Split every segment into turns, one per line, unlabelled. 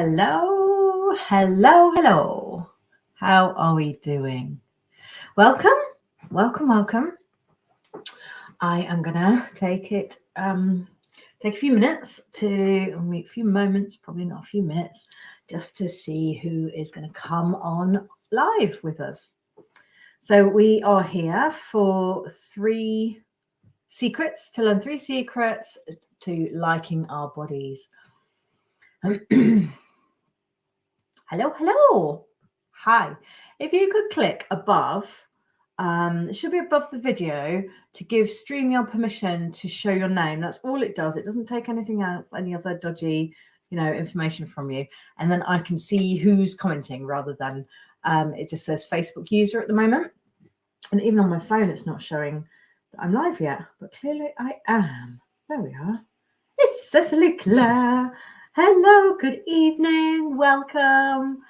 Hello, hello, hello. How are we doing? Welcome, welcome, welcome. I am gonna take a few minutes a few moments, probably not a few minutes, just to see who is going to come on live with us. So we are here for to learn 3 secrets to liking our bodies. Hello, hello. Hi. If you could click above, it should be above the video, to give StreamYard permission to show your name. That's all it does. It doesn't take anything else, any other dodgy, information from you. And then I can see who's commenting rather than it just says Facebook user at the moment. And even on my phone, it's not showing that I'm live yet, but clearly I am. There we are. It's Cecily Clare. Hello, good evening. Welcome.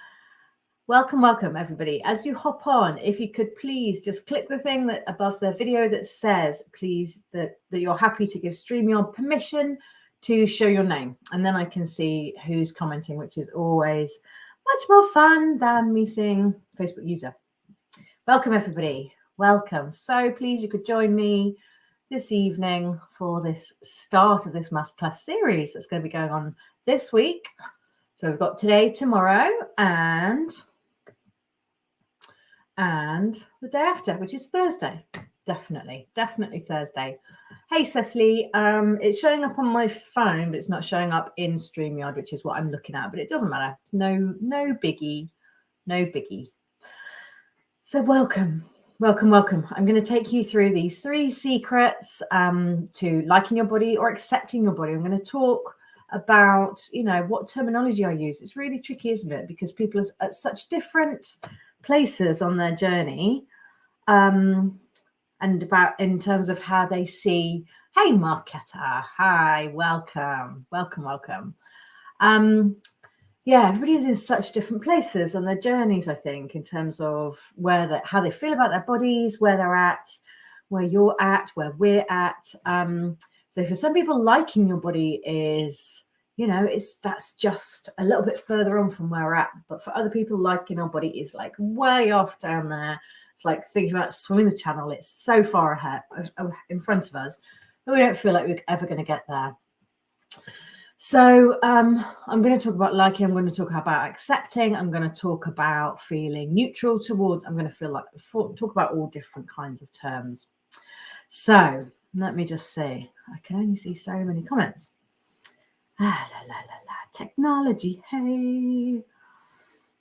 Welcome, everybody. As you hop on, if you could please just click the thing that above the video that says, please, that you're happy to give StreamYard permission to show your name. And then I can see who's commenting, which is always much more fun than me seeing Facebook user. Welcome, everybody. Welcome. So please, you could join me this evening for this start of this Masterclass series that's going to be going on this week. So we've got today, tomorrow, and the day after, which is Thursday. Definitely Thursday. Hey, Cecily, it's showing up on my phone, but it's not showing up in StreamYard, which is what I'm looking at, but it doesn't matter. It's no biggie. So welcome. I'm going to take you through these 3 secrets to liking your body or accepting your body. I'm going to talk about, what terminology I use. It's really tricky, isn't it? Because people are at such different places on their journey, and about in terms of how they see. Hey, Marketta. Hi, welcome. Everybody's in such different places on their journeys, I think, in terms of how they feel about their bodies, where they're at, where you're at, where we're at. So for some people, liking your body is, that's just a little bit further on from where we're at. But for other people, liking our body is like way off down there. It's like thinking about swimming the channel. It's so far ahead in front of us that we don't feel like we're ever going to get there. So I'm going to talk about liking. I'm going to talk about accepting. I'm going to talk about feeling neutral towards. I'm going to talk about all different kinds of terms. So let me just see. I can only see so many comments. Technology. Hey,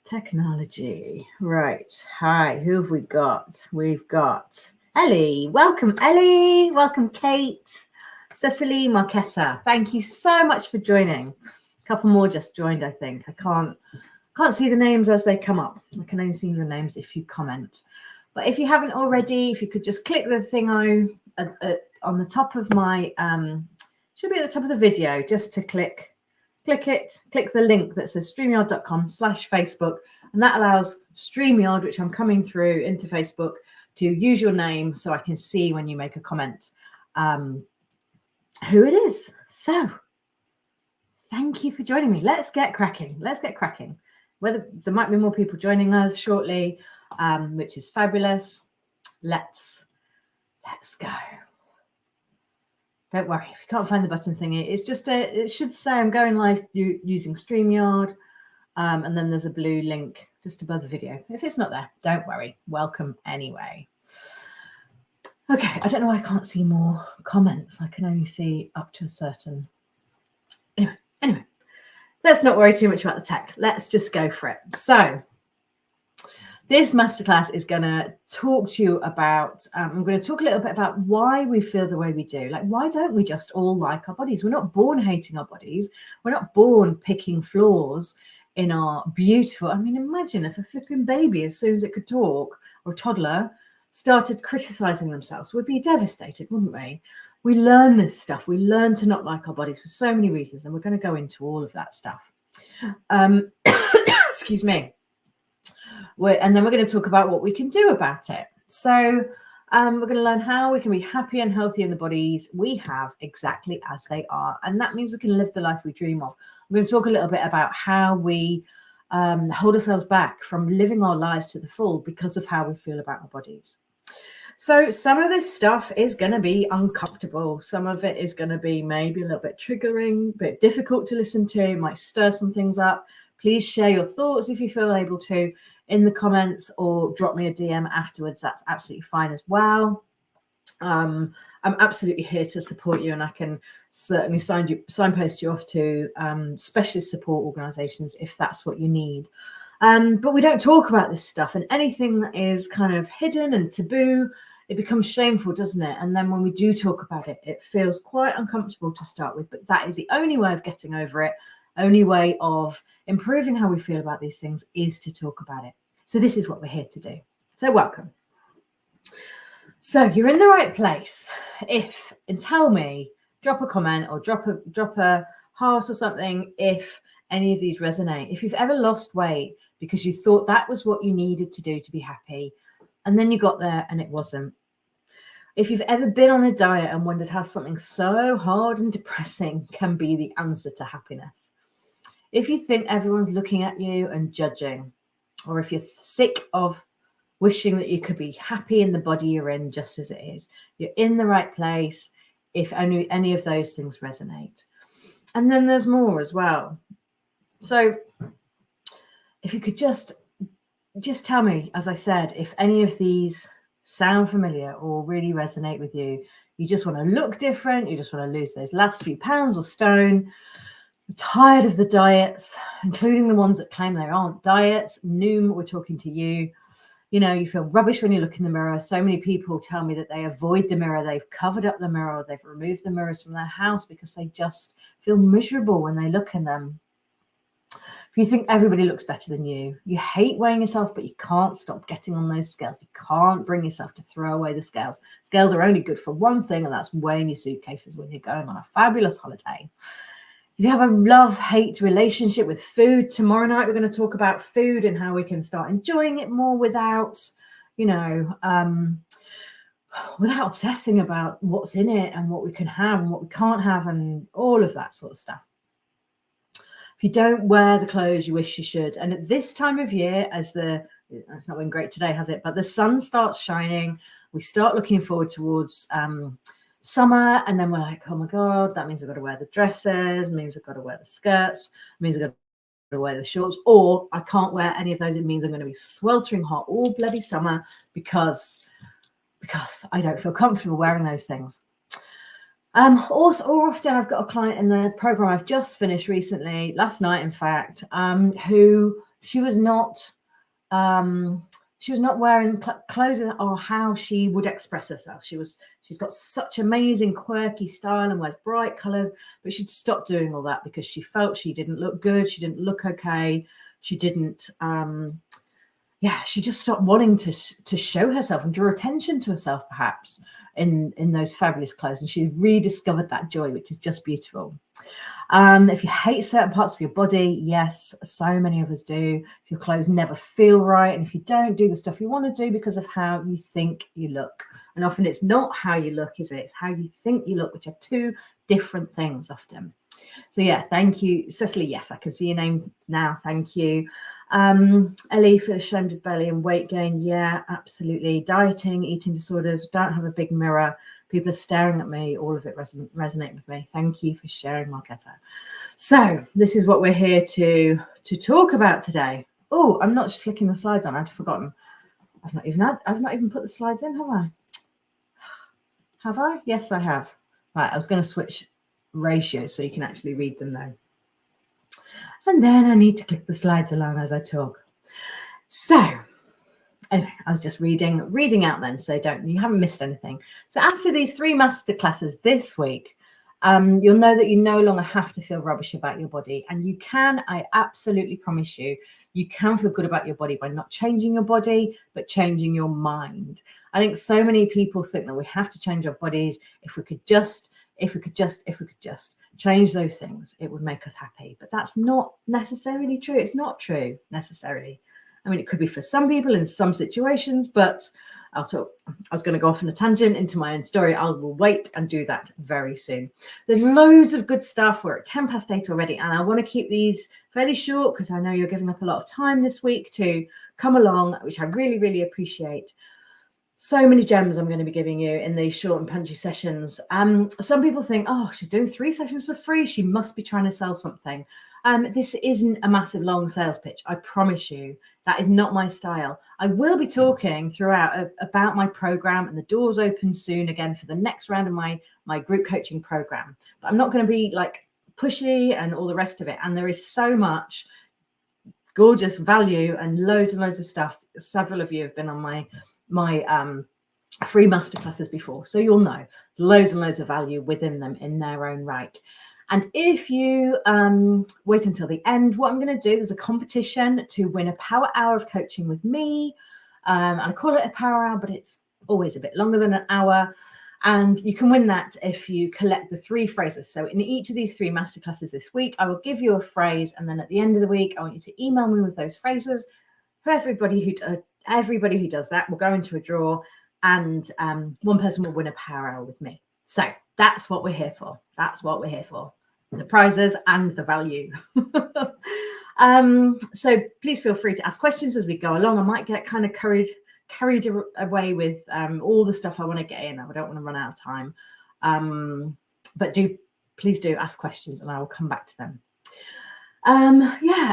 technology. Right. Hi. Who have we got? We've got Ellie. Welcome, Ellie. Welcome, Kate. Cecily, Marketta, thank you so much for joining. A couple more just joined, I think. I can't see the names as they come up. I can only see your names if you comment. But if you haven't already, if you could just click the thing on the top of my, should be at the top of the video, just to click the link that says streamyard.com/Facebook. And that allows StreamYard, which I'm coming through into Facebook, to use your name so I can see when you make a comment. Who it is. So thank you for joining me. Let's get cracking. Whether there might be more people joining us shortly, which is fabulous. Let's go. Don't worry if you can't find the button thingy. It's just it should say I'm going live using StreamYard, and then there's a blue link just above the video. If it's not there, don't worry. Welcome anyway. Okay, I don't know why I can't see more comments. I can only see up to a certain. Anyway, let's not worry too much about the tech. Let's just go for it. So this masterclass is going to talk to you about, I'm going to talk a little bit about why we feel the way we do. Like, why don't we just all like our bodies? We're not born hating our bodies. We're not born picking flaws in our beautiful. I mean, imagine if a flipping baby, as soon as it could talk, or a toddler, started criticizing themselves. We'd be devastated, wouldn't we? We learn this stuff. We learn to not like our bodies for so many reasons, and we're going to go into all of that stuff. Excuse me. And then we're going to talk about what we can do about it. So We're going to learn how we can be happy and healthy in the bodies we have exactly as they are. And that means we can live the life we dream of. I'm going to talk a little bit about how we hold ourselves back from living our lives to the full because of how we feel about our bodies. So some of this stuff is going to be uncomfortable. Some of it is going to be maybe a little bit triggering, a bit difficult to listen to, might stir some things up. Please share your thoughts if you feel able to in the comments, or drop me a DM afterwards. That's absolutely fine as well. I'm absolutely here to support you, and I can certainly signpost you off to specialist support organisations if that's what you need. But we don't talk about this stuff, and anything that is kind of hidden and taboo, it becomes shameful, doesn't it? And then when we do talk about it, it feels quite uncomfortable to start with, but that is the only way of getting over it. Only way of improving how we feel about these things is to talk about it. So this is what we're here to do. So welcome. So you're in the right place. And tell me, drop a comment or drop a heart or something if any of these resonate. If you've ever lost weight because you thought that was what you needed to do to be happy, and then you got there and it wasn't. If you've ever been on a diet and wondered how something so hard and depressing can be the answer to happiness. If you think everyone's looking at you and judging, or if you're sick of wishing that you could be happy in the body you're in just as it is, you're in the right place if only any of those things resonate. And then there's more as well. So if you could just tell me, as I said, if any of these sound familiar or really resonate with you. You just want to look different. You just want to lose those last few pounds or stone. You're tired of the diets, including the ones that claim they aren't diets. Noom, we're talking to you. You know, you feel rubbish when you look in the mirror. So many people tell me that they avoid the mirror. They've covered up the mirror. They've removed the mirrors from their house because they just feel miserable when they look in them. If you think everybody looks better than you hate weighing yourself, but you can't stop getting on those scales. You can't bring yourself to throw away the scales. Scales are only good for one thing, and that's weighing your suitcases when you're going on a fabulous holiday. If you have a love-hate relationship with food, tomorrow night we're going to talk about food and how we can start enjoying it more without, without obsessing about what's in it and what we can have and what we can't have and all of that sort of stuff. If you don't wear the clothes you wish you should, and at this time of year, it's not been great today, has it? But the sun starts shining, we start looking forward towards summer, and then we're like, oh my God, that means I've got to wear the dresses, means I've got to wear the skirts, means I've got to wear the shorts, or I can't wear any of those. It means I'm going to be sweltering hot all bloody summer because I don't feel comfortable wearing those things. Also, or often I've got a client in the program I've just finished recently, last night, in fact, who she was not wearing clothes or how she would express herself. She's got such amazing quirky style and wears bright colors, but she'd stopped doing all that because she felt she didn't look good. She didn't look okay. She didn't, she just stopped wanting to show herself and draw attention to herself, perhaps, in those fabulous clothes. And she's rediscovered that joy, which is just beautiful. If you hate certain parts of your body, yes, so many of us do. If your clothes never feel right, and if you don't do the stuff you want to do because of how you think you look. And often it's not how you look, is it? It's how you think you look, which are two different things often. So yeah, thank you, Cecily. Yes, I can see your name now. Thank you. Ellie, feel ashamed of belly and weight gain. Yeah, absolutely. Dieting, eating disorders, don't have a big mirror. People are staring at me. All of it resonate with me. Thank you for sharing, Marketa. So this is what we're here to talk about today. Oh, I'm not flicking the slides on. I've forgotten. I've not even put the slides in, have I? Have I? Yes, I have. Right, I was going to switch ratios so you can actually read them now. And then I need to click the slides along as I talk. So anyway, I was just reading out then, so you haven't missed anything. So after these 3 masterclasses this week, you'll know that you no longer have to feel rubbish about your body, and you can, I absolutely promise you, you can feel good about your body by not changing your body, but changing your mind. I think so many people think that we have to change our bodies. If we could just change those things, it would make us happy. But that's not necessarily true. It's not true necessarily. I mean, it could be for some people in some situations, but I was going to go off on a tangent into my own story. I will wait and do that very soon. There's loads of good stuff. We're at 8 already, and I want to keep these fairly short because I know you're giving up a lot of time this week to come along, which I really, really appreciate. So many gems I'm going to be giving you in these short and punchy sessions. Some people think, oh, she's doing 3 sessions for free. She must be trying to sell something. This isn't a massive long sales pitch. I promise you, that is not my style. I will be talking throughout about my program, and the doors open soon again for the next round of my group coaching program. But I'm not going to be like pushy and all the rest of it. And there is so much gorgeous value and loads of stuff. Several of you have been on my free masterclasses before, so you'll know loads and loads of value within them in their own right. And if you wait until the end, what I'm going to do, there's a competition to win a power hour of coaching with me. And I call it a power hour, but it's always a bit longer than an hour. And you can win that if you collect the 3 phrases. So in each of these 3 masterclasses this week, I will give you a phrase. And then at the end of the week, I want you to email me with those phrases. For everybody who does that will go into a draw, and one person will win a power hour with me. So that's what we're here for. That's what we're here for. The prizes and the value. So please feel free to ask questions as we go along. I might get kind of carried away with all the stuff I want to get in. I don't want to run out of time. But please do ask questions and I will come back to them. And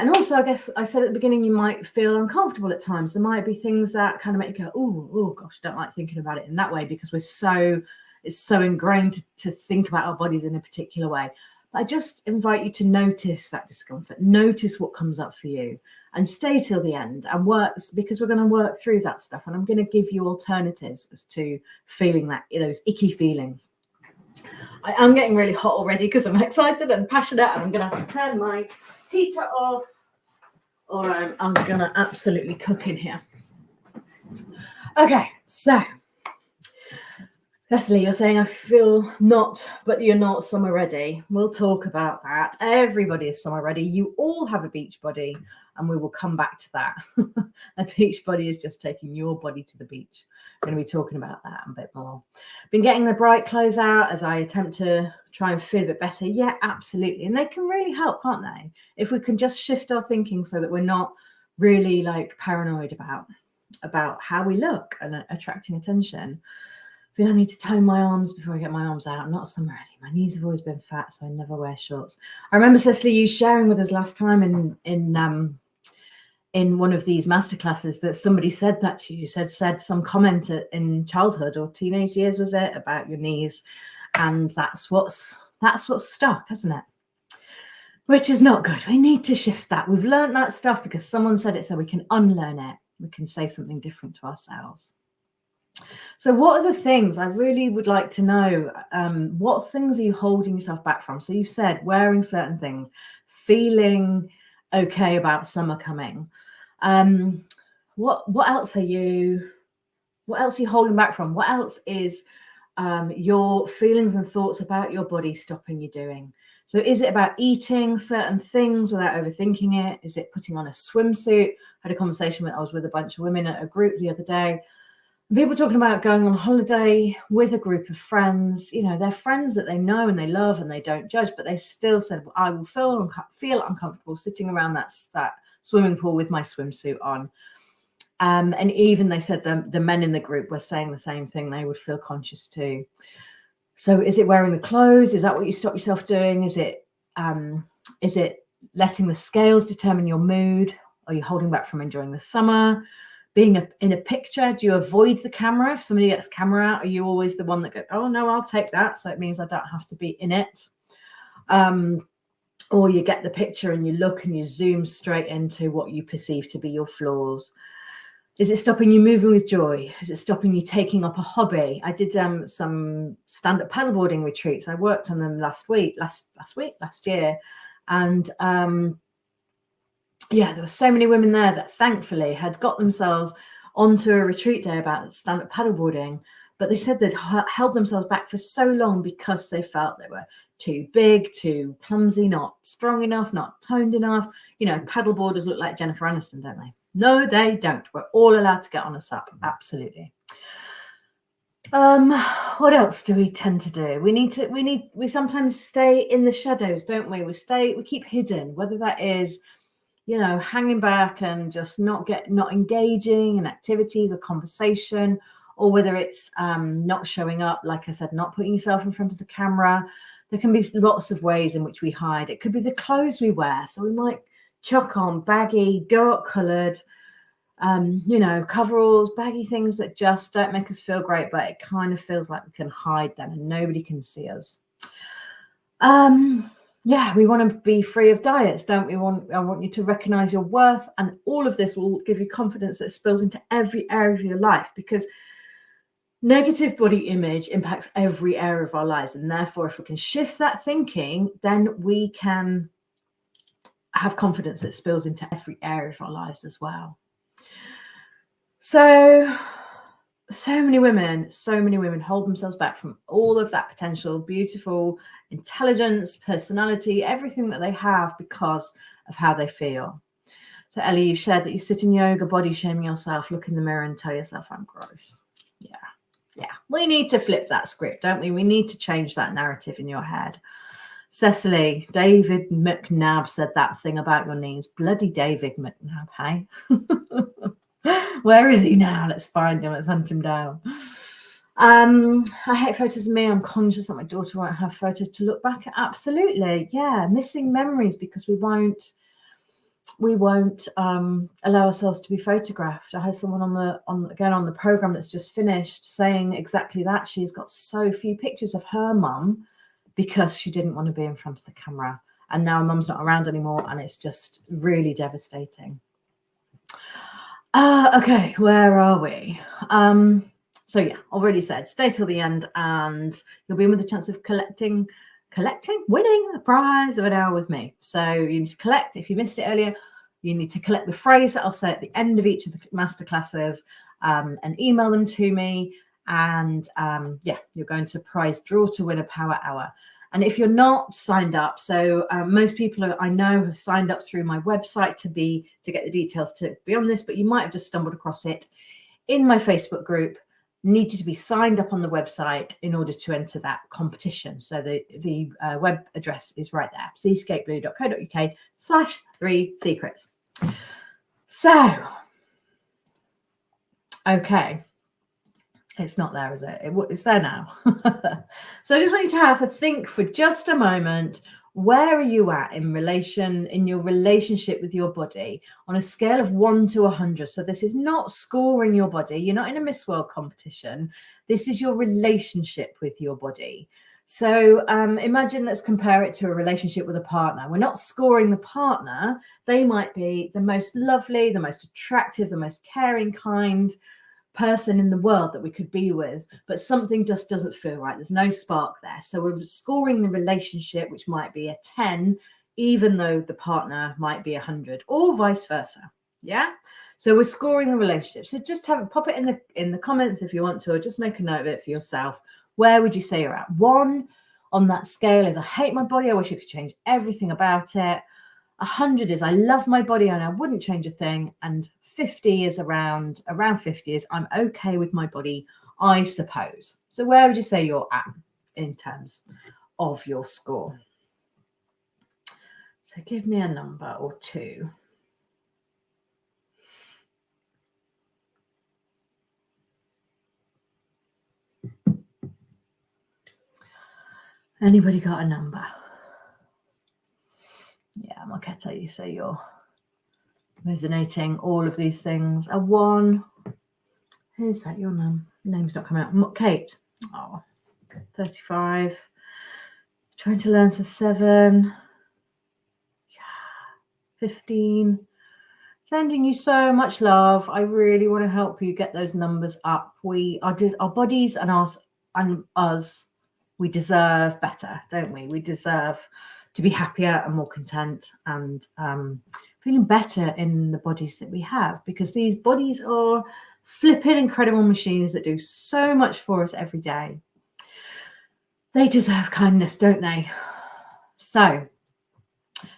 also, I guess I said at the beginning, you might feel uncomfortable at times. There might be things that kind of make you go, oh gosh, I don't like thinking about it in that way, because it's so ingrained to think about our bodies in a particular way. But I just invite you to notice that discomfort, notice what comes up for you, and stay till the end and work, because we're going to work through that stuff. And I'm going to give you alternatives as to feeling those icky feelings. I am getting really hot already because I'm excited and passionate, and I'm going to have to turn my heater off, or I'm going to absolutely cook in here. Okay, so Leslie, you're saying I feel not, but you're not summer ready. We'll talk about that. Everybody is summer ready. You all have a beach body, and we will come back to that. A beach body is just taking your body to the beach. We're going to be talking about that a bit more. Been getting the bright clothes out as I attempt to try and feel a bit better. Yeah, absolutely. And they can really help, can't they? If we can just shift our thinking so that we're not really like paranoid about how we look and attracting attention. I feel I need to tone my arms before I get my arms out. I'm not summer ready. My knees have always been fat, so I never wear shorts. I remember, Cecily, you sharing with us last time in one of these masterclasses that somebody said that to you. Said some comment in childhood or teenage years, was it, about your knees, and that's what's stuck, hasn't it? Which is not good. We need to shift that. We've learned that stuff because someone said it, so we can unlearn it. We can say something different to ourselves. So what are the things I really would like to know? What things are you holding yourself back from? So you've said wearing certain things, feeling okay about summer coming. What else are you holding back from? What else is your feelings and thoughts about your body stopping you doing? So is it about eating certain things without overthinking it? Is it putting on a swimsuit? I had a conversation I was with a bunch of women at a group the other day. People talking about going on holiday with a group of friends. You know, they're friends that they know and they love and they don't judge, but they still said, well, I will feel uncomfortable sitting around that swimming pool with my swimsuit on. And even they said the men in the group were saying the same thing. They would feel conscious too. So is it wearing the clothes? Is that what you stop yourself doing? Is it letting the scales determine your mood? Are you holding back from enjoying the summer? Being in a picture, do you avoid the camera? If somebody gets camera out, are you always the one that goes, oh no, I'll take that, so it means I don't have to be in it? Or you get the picture and you look and you zoom straight into what you perceive to be your flaws. Is it stopping you moving with joy? Is it stopping you taking up a hobby? I did some stand-up paddleboarding retreats. I worked on them last year. And there were so many women there that thankfully had got themselves onto a retreat day about stand-up paddleboarding, but they said they'd held themselves back for so long because they felt they were too big, too clumsy, not strong enough, not toned enough. You know, paddleboarders look like Jennifer Aniston, don't they? No, they don't. We're all allowed to get on a SUP, absolutely. What else do we tend to do? We sometimes stay in the shadows, don't we? We keep hidden, whether that is, hanging back and just not engaging in activities or conversation, or whether it's not showing up, like I said, not putting yourself in front of the camera. There can be lots of ways in which we hide. It could be the clothes we wear. So we might chuck on baggy, dark coloured, coveralls, baggy things that just don't make us feel great, but it kind of feels like we can hide them and nobody can see us. We want to be free of diets, don't we? I want you to recognize your worth, and all of this will give you confidence that spills into every area of your life, because negative body image impacts every area of our lives. And therefore, if we can shift that thinking, then we can have confidence that spills into every area of our lives as well. So many women hold themselves back from all of that potential, beautiful intelligence, personality, everything that they have, because of how they feel. So Ellie, you've shared that you sit in yoga, body shaming yourself, look in the mirror and tell yourself, I'm gross. Yeah. We need to flip that script, don't we? We need to change that narrative in your head. Cecily, David McNabb said that thing about your knees. Bloody David McNabb, hey? Where is he now? Let's find him. Let's hunt him down. I hate photos of me. I'm conscious that my daughter won't have photos to look back at. Absolutely. Yeah. Missing memories because we won't allow ourselves to be photographed. I had someone on the program that's just finished saying exactly that. She's got so few pictures of her mum because she didn't want to be in front of the camera. And now her mum's not around anymore, and it's just really devastating. Okay, where are we? So yeah, already said, stay till the end and you'll be in with a chance of winning a prize of an hour with me. So you need to collect, if you missed it earlier, you need to collect the phrase that I'll say at the end of each of the masterclasses and email them to me. And you're going to prize draw to win a power hour. And if you're not signed up, so most people I know have signed up through my website to get the details to be on this, but you might have just stumbled across it in my Facebook group. Need you to be signed up on the website in order to enter that competition. So the web address is right there, seascapeblue.co.uk/3secrets. So, okay. It's not there, is it? It's there now. So I just want you to have a think for just a moment. Where are you at in your relationship with your body on a scale of 1 to 100? So this is not scoring your body. You're not in a Miss World competition. This is your relationship with your body. So imagine, let's compare it to a relationship with a partner. We're not scoring the partner. They might be the most lovely, the most attractive, the most caring, kind person in the world that we could be with, but something just doesn't feel right. There's no spark there. So we're scoring the relationship, which might be a 10, even though the partner might be 100, or vice versa. Yeah. So we're scoring the relationship. So just pop it in the comments if you want to, or just make a note of it for yourself. Where would you say you're at? 1 on that scale is I hate my body. I wish I could change everything about it. 100 is I love my body and I wouldn't change a thing. And 50 is around 50 is I'm okay with my body, I suppose. So where would you say you're at in terms of your score? So give me a number or two. Anybody got a number? Yeah, Marketa, you say you're resonating all of these things. A 1. Who's that? Your name's not coming out. Kate. Oh, 35. Trying to learn. So 7. Yeah. 15. Sending you so much love. I really want to help you get those numbers up. Our bodies and us, we deserve better, don't we? We deserve to be happier and more content and feeling better in the bodies that we have, because these bodies are flipping incredible machines that do so much for us every day. They deserve kindness, don't they? So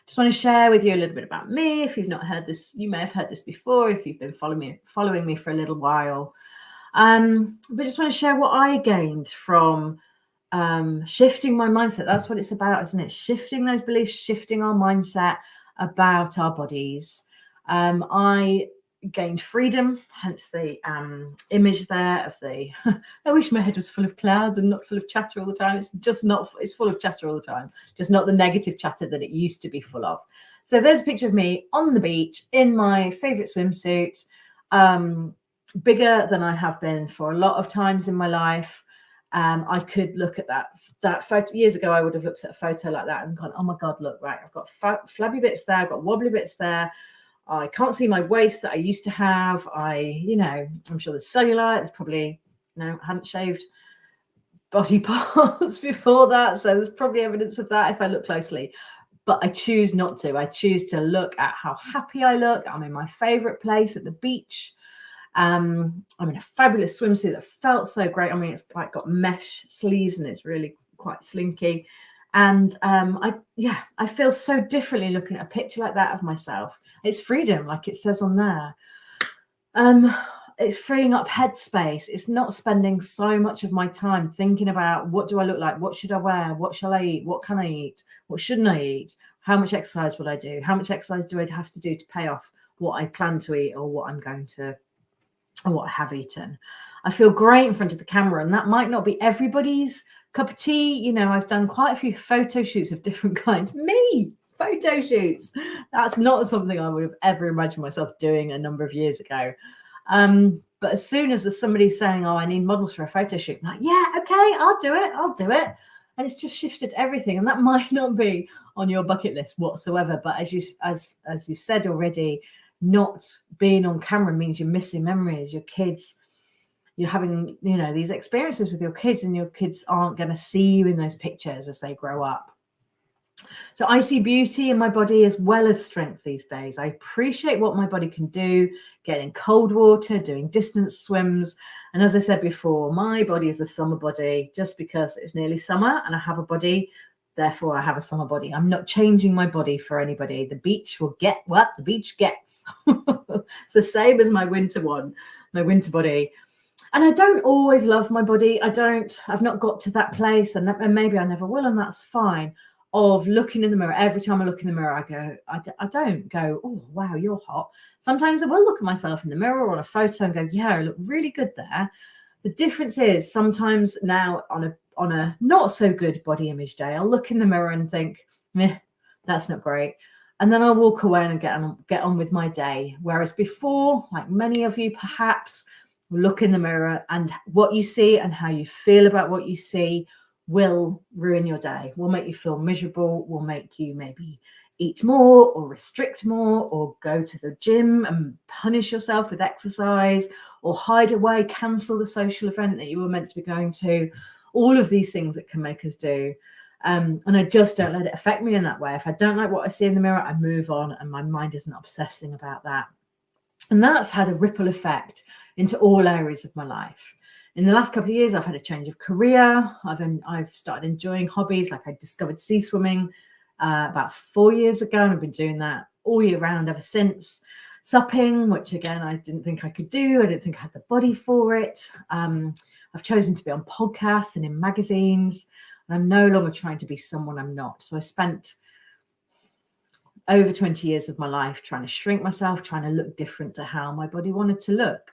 just want to share with you a little bit about me. If you've not heard this, you may have heard this before. If you've been following me for a little while, But just want to share what I gained from shifting my mindset. That's what it's about, isn't it? Shifting those beliefs, shifting our mindset about our bodies. I gained freedom, hence the image there of the I wish my head was full of clouds and not full of chatter all the time. It's just not, it's full of chatter all the time, just not the negative chatter that it used to be full of. So there's a picture of me on the beach in my favorite swimsuit, bigger than I have been for a lot of times in my life. I could look at that photo years ago. I would have looked at a photo like that and gone, oh my God, look, right, I've got flabby bits there, I've got wobbly bits there. I can't see my waist that I used to have. I'm sure there's cellulite. There's probably, I hadn't shaved body parts before that. So there's probably evidence of that if I look closely. But I choose not to. I choose to look at how happy I look. I'm in my favorite place at the beach. I'm in a fabulous swimsuit that felt so great. I mean, it's like got mesh sleeves and it's really quite slinky. And I feel so differently looking at a picture like that of myself. It's freedom, like it says on there. It's freeing up headspace. It's not spending so much of my time thinking about what do I look like? What should I wear? What shall I eat? What can I eat? What shouldn't I eat? How much exercise will I do? How much exercise do I have to do to pay off what I plan to eat or what I'm going to, or what I have eaten? I feel great in front of the camera, and that might not be everybody's cup of tea. I've done quite a few photo shoots of different kinds. Photo shoots. That's not something I would have ever imagined myself doing a number of years ago. But as soon as there's somebody saying, oh, I need models for a photo shoot, I'm like, yeah, okay, I'll do it. And it's just shifted everything. And that might not be on your bucket list whatsoever. But as you've said already, not being on camera means you're missing memories. Your kids, you're having, these experiences with your kids, and your kids aren't going to see you in those pictures as they grow up. So I see beauty in my body as well as strength these days. I appreciate what my body can do, getting cold water, doing distance swims. And as I said before, my body is a summer body just because it's nearly summer and I have a body. Therefore, I have a summer body. I'm not changing my body for anybody. The beach will get what the beach gets. It's the same as my winter body. And I don't always love my body. I've not got to that place, and maybe I never will, and that's fine. Of looking in the mirror, every time I look in the mirror, I don't go, oh, wow, you're hot. Sometimes I will look at myself in the mirror or on a photo and go, yeah, I look really good there. The difference is sometimes now on a not so good body image day, I'll look in the mirror and think, meh, that's not great. And then I'll walk away and get on with my day. Whereas before, like many of you perhaps, look in the mirror, and what you see and how you feel about what you see will ruin your day, will make you feel miserable, will make you maybe eat more or restrict more or go to the gym and punish yourself with exercise or hide away, cancel the social event that you were meant to be going to. All of these things that can make us do. And I just don't let it affect me in that way. If I don't like what I see in the mirror, I move on and my mind isn't obsessing about that. And that's had a ripple effect into all areas of my life. In the last couple of years, I've had a change of career. I've started enjoying hobbies. Like I discovered sea swimming about 4 years ago, and I've been doing that all year round ever since. Supping, which again, I didn't think I could do. I didn't think I had the body for it. I've chosen to be on podcasts and in magazines, and I'm no longer trying to be someone I'm not. So I spent over 20 years of my life trying to shrink myself, trying to look different to how my body wanted to look.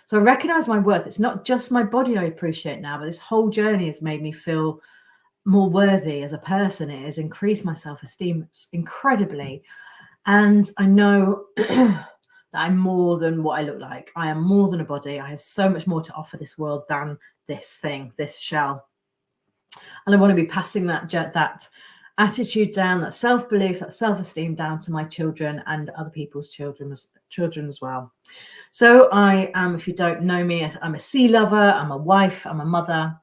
So I recognize my worth. It's not just my body I appreciate now, but this whole journey has made me feel more worthy as a person. It has increased my self-esteem incredibly. And I know that I'm more than what I look like. I am more than a body. I have so much more to offer this world than this thing, this shell. And I want to be passing that attitude down, that self-belief, that self-esteem down to my children and other people's children as well. So I am, if you don't know me, I'm a sea lover, I'm a wife, I'm a mother,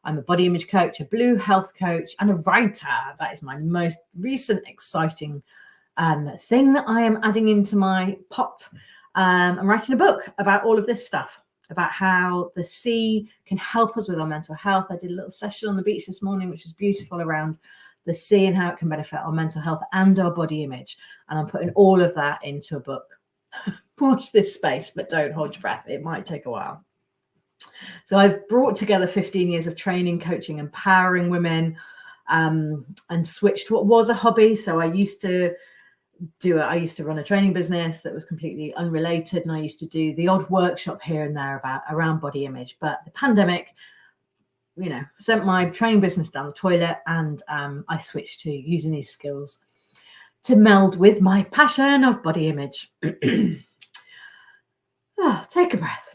I'm a body image coach, a blue health coach, and a writer. That is my most recent exciting thing that I am adding into my pot. I'm writing a book about all of this stuff, about how the sea can help us with our mental health. I did a little session on the beach this morning, which was beautiful, around the sea and how it can benefit our mental health and our body image. And I'm putting all of that into a book. watch this space, but don't hold your breath. It might take a while. So I've brought together 15 years of training, coaching, empowering women, and switched what was a hobby. So I used to run a training business that was completely unrelated, and I used to do the odd workshop here and there around body image. But the pandemic, sent my training business down the toilet, and I switched to using these skills to meld with my passion of body image. Take a breath.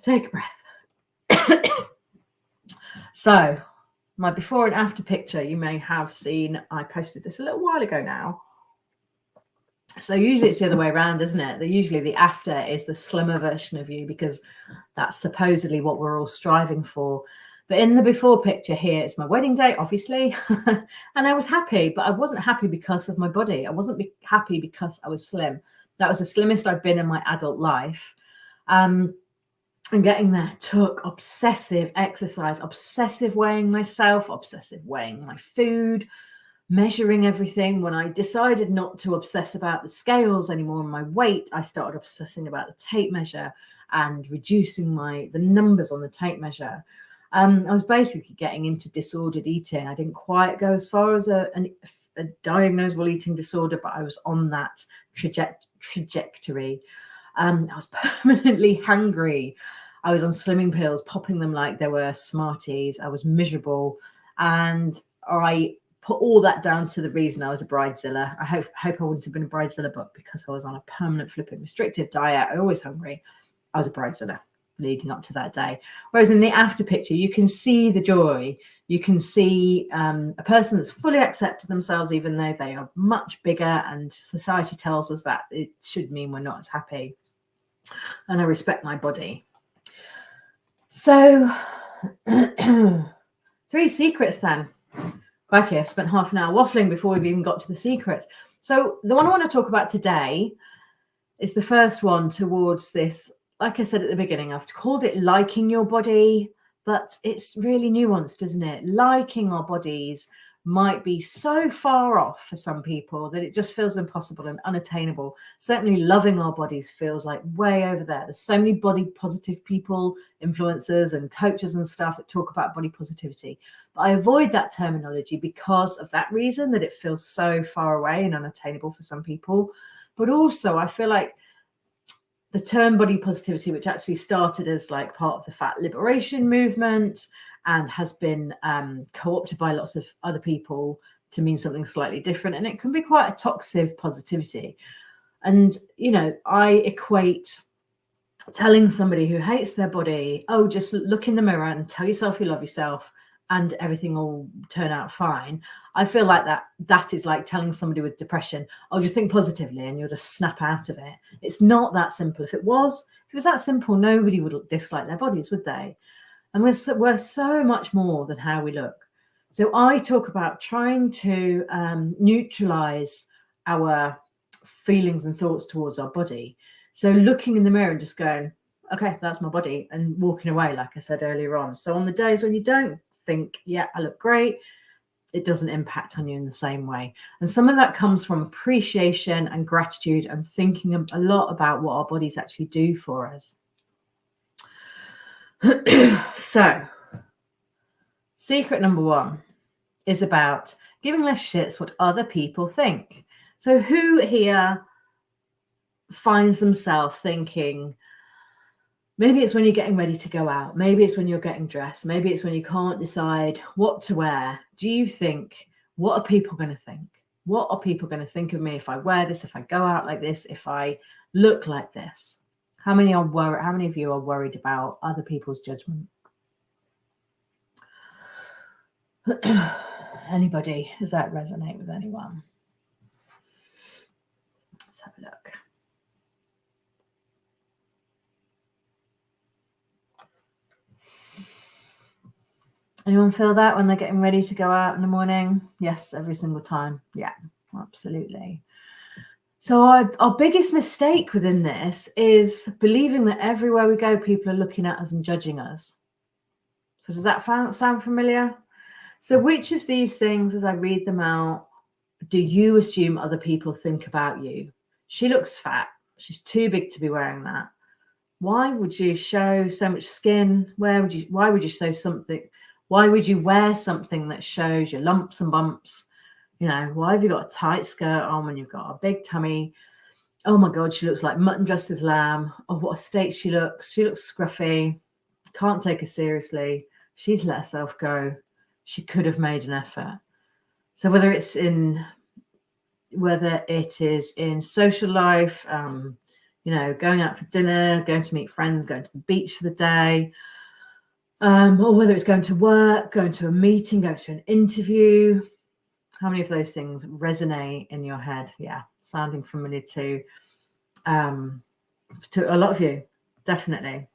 So my before and after picture, you may have seen, I posted this a little while ago now. So usually it's the other way around, isn't it? Usually the after is the slimmer version of you, because that's supposedly what we're all striving for. But in the before picture here, it's my wedding day, obviously. And I was happy, but I wasn't happy because of my body. I wasn't happy because I was slim. That was the slimmest I've been in my adult life. And getting there took obsessive exercise, obsessive weighing myself, obsessive weighing my food, measuring everything. When I decided not to obsess about the scales anymore and my weight, I started obsessing about the tape measure and reducing the numbers on the tape measure. I was basically getting into disordered eating. I didn't quite go as far as a diagnosable eating disorder, but I was on that trajectory. I was permanently hungry. I was on slimming pills, popping them like they were Smarties. I was miserable, and I put all that down to the reason I was a bridezilla. I hope I wouldn't have been a bridezilla, but because I was on a permanent flipping restrictive diet, I always hungry, I was a bridezilla leading up to that day. Whereas in the after picture, you can see the joy. You can see a person that's fully accepted themselves, even though they are much bigger, and society tells us that it should mean we're not as happy. And I respect my body. So 3 secrets then. Crikey, I've spent half an hour waffling before we've even got to the secrets. So the one I want to talk about today is the first one towards this. Like I said at the beginning, I've called it liking your body, but it's really nuanced, isn't it? Liking our bodies might be so far off for some people that it just feels impossible and unattainable. Certainly loving our bodies feels like way over there. There's so many body positive people, influencers and coaches and stuff that talk about body positivity. But I avoid that terminology because of that reason, that it feels so far away and unattainable for some people. But also I feel like the term body positivity, which actually started as like part of the fat liberation movement and has been co-opted by lots of other people to mean something slightly different. And it can be quite a toxic positivity. And, I equate telling somebody who hates their body, oh, just look in the mirror and tell yourself you love yourself and everything will turn out fine. I feel like that is like telling somebody with depression, oh, just think positively and you'll just snap out of it. It's not that simple. If it was that simple, nobody would dislike their bodies, would they? And we're so much more than how we look. So I talk about trying to neutralize our feelings and thoughts towards our body. So looking in the mirror and just going, okay, that's my body, and walking away, like I said earlier on. So on the days when you don't think, yeah, I look great, it doesn't impact on you in the same way. And some of that comes from appreciation and gratitude and thinking a lot about what our bodies actually do for us. So secret number 1 is about giving less shits what other people think. So who here finds themselves thinking, maybe it's when you're getting ready to go out, maybe it's when you're getting dressed, maybe it's when you can't decide what to wear. Do you think, what are people going to think? What are people going to think of me if I wear this, if I go out like this, if I look like this? How many of you are worried about other people's judgment? Anybody? Does that resonate with anyone? Let's have a look. Anyone feel that when they're getting ready to go out in the morning? Yes, every single time. Yeah, absolutely. So our biggest mistake within this is believing that everywhere we go, people are looking at us and judging us. So does that sound familiar? So which of these things, as I read them out, do you assume other people think about you? She looks fat. She's too big to be wearing that. Why would you show so much skin? Why would you show something? Why would you wear something that shows your lumps and bumps? You know, why have you got a tight skirt on when you've got a big tummy? Oh my God, she looks like mutton dressed as lamb. Oh, what a state she looks. She looks scruffy. Can't take her seriously. She's let herself go. She could have made an effort. So whether it is in social life, you know, going out for dinner, going to meet friends, going to the beach for the day, or whether it's going to work, going to a meeting, going to an interview. How many of those things resonate in your head? Yeah, sounding familiar to a lot of you, definitely.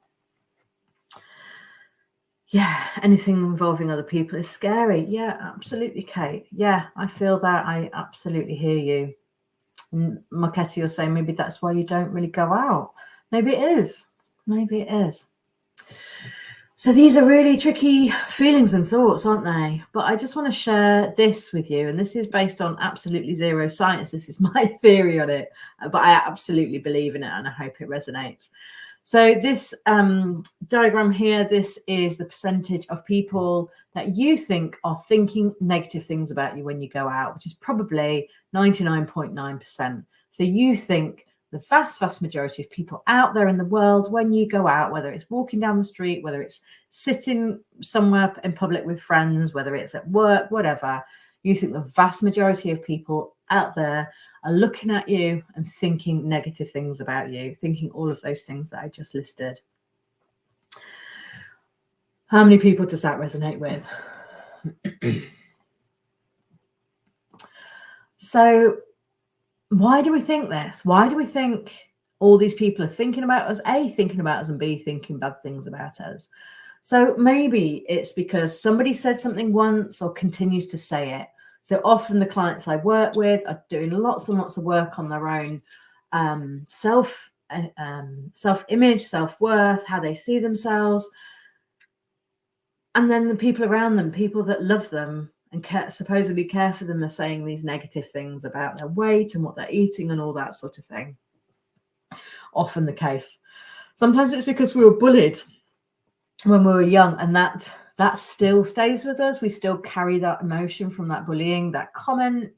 Yeah, anything involving other people is scary. Yeah, absolutely, Kate. Yeah, I feel that. I absolutely hear you. And Marketti, you're saying maybe that's why you don't really go out. Maybe it is. Maybe it is. So these are really tricky feelings and thoughts, aren't they? But I just want to share this with you. And this is based on absolutely zero science. This is my theory on it. But I absolutely believe in it and I hope it resonates. So this diagram here, this is the percentage of people that you think are thinking negative things about you when you go out, which is probably 99.9%. So you think the vast majority of people out there in the world, when you go out, whether it's walking down the street, whether it's sitting somewhere in public with friends, whether it's at work, whatever, you think the vast majority of people out there are looking at you and thinking negative things about you, thinking all of those things that I just listed. How many people does that resonate with? So why do we think this? Why do we think all these people are thinking about us, A, thinking about us, and B, thinking bad things about us? So maybe it's because somebody said something once or continues to say it. So often the clients I work with are doing lots and lots of work on their own self-image, self-worth, how they see themselves. And then the people around them, people that love them and supposedly care for them, are saying these negative things about their weight and what they're eating and all that sort of thing. Often the case. Sometimes it's because we were bullied when we were young, and that still stays with us. We still carry that emotion from that bullying, that comment,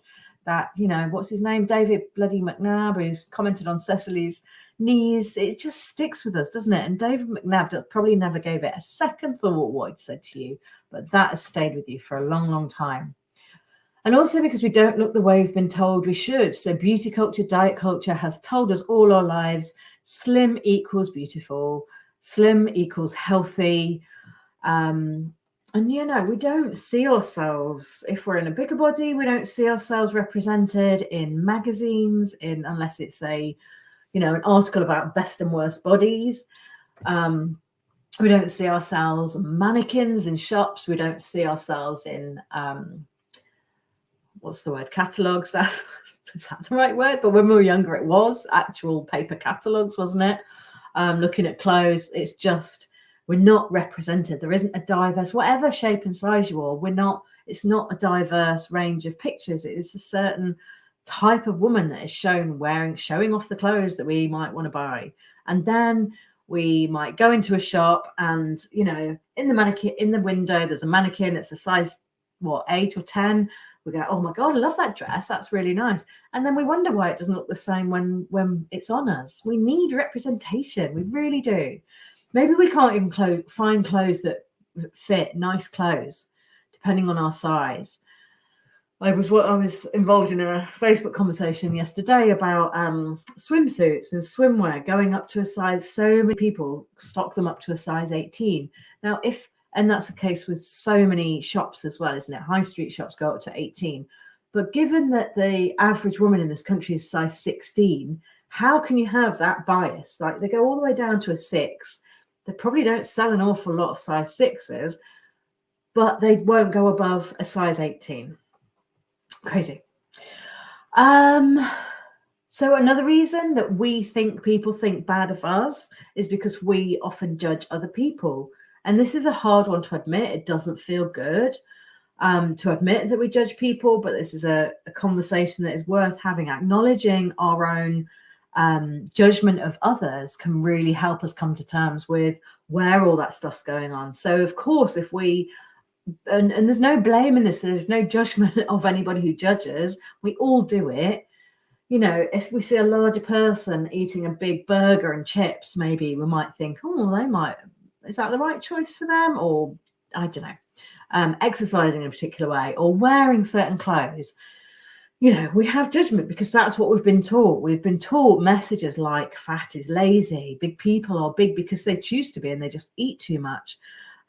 that, you know, what's his name? David bloody McNabb, who's commented on Cecily's knees. It just sticks with us, doesn't it? And David McNabb probably never gave it a second thought what he'd said to you, but that has stayed with you for a long, long time. And also because we don't look the way we've been told we should. So beauty culture, diet culture has told us all our lives, slim equals beautiful, slim equals healthy. And, you know, we don't see ourselves, if we're in a bigger body, we don't see ourselves represented in magazines, unless it's a, you know, an article about best and worst bodies. We don't see ourselves mannequins in shops. We don't see ourselves in, what's the word, catalogues. Is that the right word? But when we were younger, it was actual paper catalogues, wasn't it? Looking at clothes, it's just, we're not represented. There isn't a diverse, whatever shape and size you are, it's not a diverse range of pictures. It is a certain type of woman that is shown showing off the clothes that we might want to buy. And then we might go into a shop and, you know, in the window, there's a mannequin that's a size, 8 or 10. We go, oh my God, I love that dress. That's really nice. And then we wonder why it doesn't look the same when it's on us. We need representation. We really do. Maybe we can't even find clothes that fit, nice clothes, depending on our size. I was involved in a Facebook conversation yesterday about swimsuits and swimwear going up to a size. So many people stock them up to a size 18. Now, and that's the case with so many shops as well, isn't it? High street shops go up to 18. But given that the average woman in this country is size 16, how can you have that bias? Like, they go all the way down to a 6. They probably don't sell an awful lot of size 6s, but they won't go above a size 18. Crazy. So another reason that we think people think bad of us is because we often judge other people. And this is a hard one to admit. It doesn't feel good to admit that we judge people, but this is a conversation that is worth having, acknowledging our own judgment of others can really help us come to terms with where all that stuff's going on. So of course, if we and there's no blame in this, there's no judgment of anybody who judges, we all do it. You know, if we see a larger person eating a big burger and chips, maybe we might think, oh, is that the right choice for them? Or I don't know, exercising in a particular way or wearing certain clothes. You know, we have judgment because that's what we've been taught. We've been taught messages like fat is lazy, big people are big because they choose to be and they just eat too much.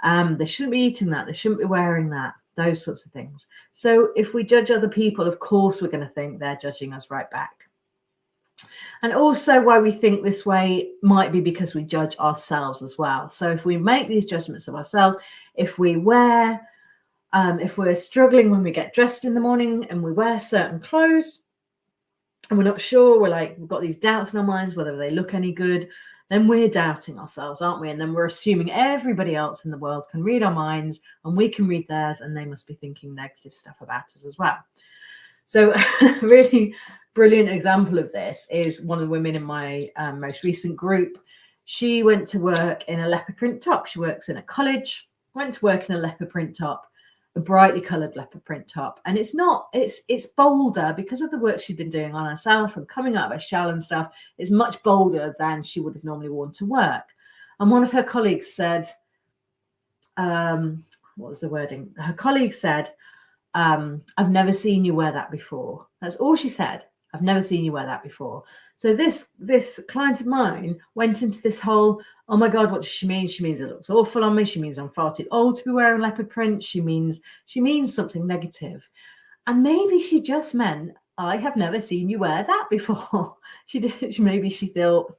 They shouldn't be eating that. They shouldn't be wearing that. Those sorts of things. So if we judge other people, of course, we're going to think they're judging us right back. And also why we think this way might be because we judge ourselves as well. So if we make these judgments of ourselves, if we're struggling when we get dressed in the morning and we wear certain clothes and we're not sure, we've got these doubts in our minds, whether they look any good, then we're doubting ourselves, aren't we? And then we're assuming everybody else in the world can read our minds and we can read theirs and they must be thinking negative stuff about us as well. So really brilliant example of this is one of the women in my most recent group. She went to work in a leopard print top. She works in a college, went to work in a leopard print top, a brightly coloured leopard print top. And it's bolder because of the work she'd been doing on herself and coming out of her shell and stuff. It's much bolder than she would have normally worn to work. And one of her colleagues said, what was the wording? Her colleague said, I've never seen you wear that before. That's all she said. I've never seen you wear that before. So this client of mine went into this whole, oh my God, what does she mean? She means it looks awful on me. She means I'm far too old to be wearing leopard print. She means something negative. And maybe she just meant, I have never seen you wear that before. Maybe she thought,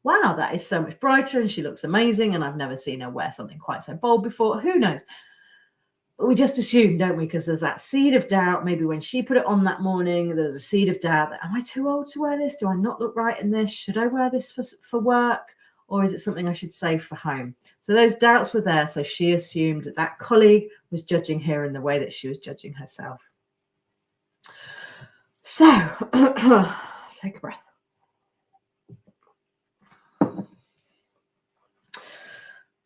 wow, that is so much brighter and she looks amazing. And I've never seen her wear something quite so bold before. Who knows? But we just assume, don't we? Because there's that seed of doubt. Maybe when she put it on that morning, there was a seed of doubt that, am I too old to wear this? Do I not look right in this? Should I wear this for work? Or is it something I should save for home? So those doubts were there. So she assumed that colleague was judging her in the way that she was judging herself. So take a breath.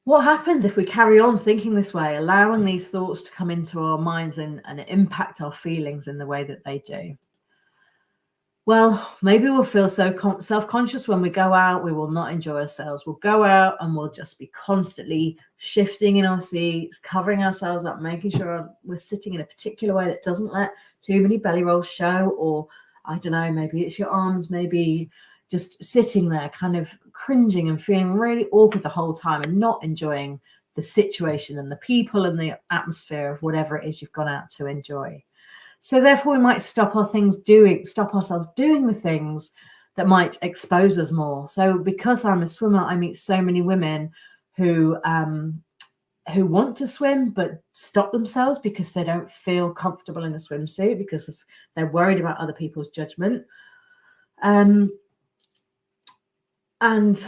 What happens if we carry on thinking this way, allowing these thoughts to come into our minds and impact our feelings in the way that they do? Well, maybe we'll feel so self-conscious when we go out, we will not enjoy ourselves. We'll go out and we'll just be constantly shifting in our seats, covering ourselves up, making sure we're sitting in a particular way that doesn't let too many belly rolls show, or I don't know, maybe it's your arms, maybe just sitting there kind of cringing and feeling really awkward the whole time and not enjoying the situation and the people and the atmosphere of whatever it is you've gone out to enjoy. So therefore we might stop ourselves doing the things that might expose us more. So because I'm a swimmer, I meet so many women who want to swim but stop themselves because they don't feel comfortable in a swimsuit because they're worried about other people's judgment. And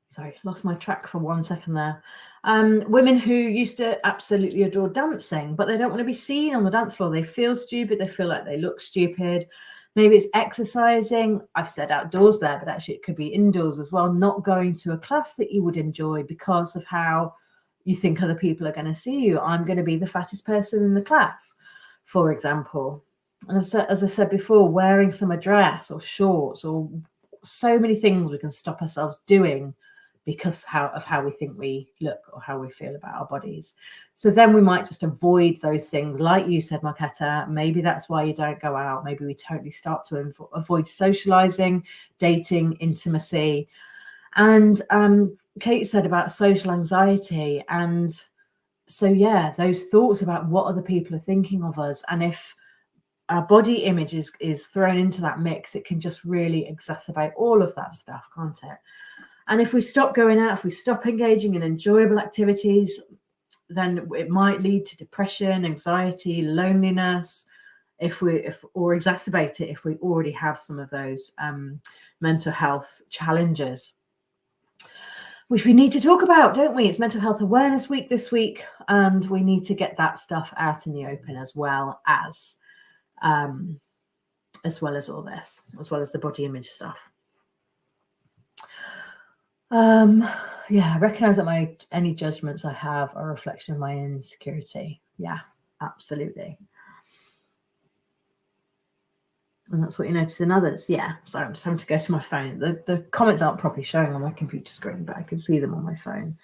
sorry, lost my track for 1 second there. Women who used to absolutely adore dancing, but they don't want to be seen on the dance floor. They feel stupid. They feel like they look stupid. Maybe it's exercising. I've said outdoors there, but actually it could be indoors as well. Not going to a class that you would enjoy because of how you think other people are going to see you. I'm going to be the fattest person in the class, for example. And as I said before, wearing some dress or shorts or so many things we can stop ourselves doing because of how we think we look or how we feel about our bodies. So then we might just avoid those things. Like you said, Marketa, maybe that's why you don't go out. Maybe we totally start to avoid socializing, dating, intimacy. And Kate said about social anxiety. And so, yeah, those thoughts about what other people are thinking of us. And if our body image is thrown into that mix, it can just really exacerbate all of that stuff, can't it? And if we stop going out, if we stop engaging in enjoyable activities, then it might lead to depression, anxiety, loneliness, or exacerbate it if we already have some of those mental health challenges, which we need to talk about, don't we? It's Mental Health Awareness Week this week, and we need to get that stuff out in the open as well as as well as all this, as well as the body image stuff. Yeah, I recognize that any judgments I have are a reflection of my insecurity. Yeah, absolutely. And that's what you notice in others. Yeah. So I'm just having to go to my phone. The comments aren't properly showing on my computer screen, but I can see them on my phone.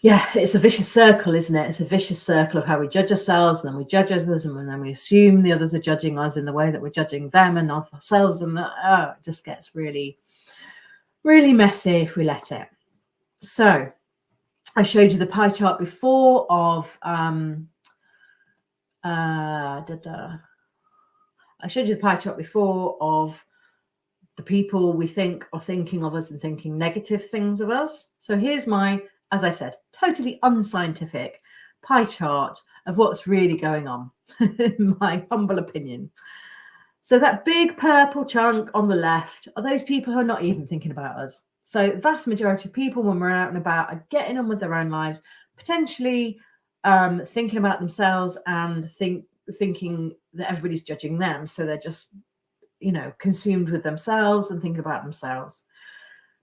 Yeah, it's a vicious circle, isn't it? It's a vicious circle of how we judge ourselves, and then we judge others, and then we assume the others are judging us in the way that we're judging them and ourselves. And it just gets really, really messy if we let it. So I showed you the pie chart before of I showed you the pie chart before of the people we think are thinking of us and thinking negative things of us. So here's my, as I said, totally unscientific pie chart of what's really going on, in my humble opinion. So that big purple chunk on the left are those people who are not even thinking about us. So the vast majority of people, when we're out and about, are getting on with their own lives, potentially thinking about themselves and thinking that everybody's judging them. So they're just, consumed with themselves and thinking about themselves.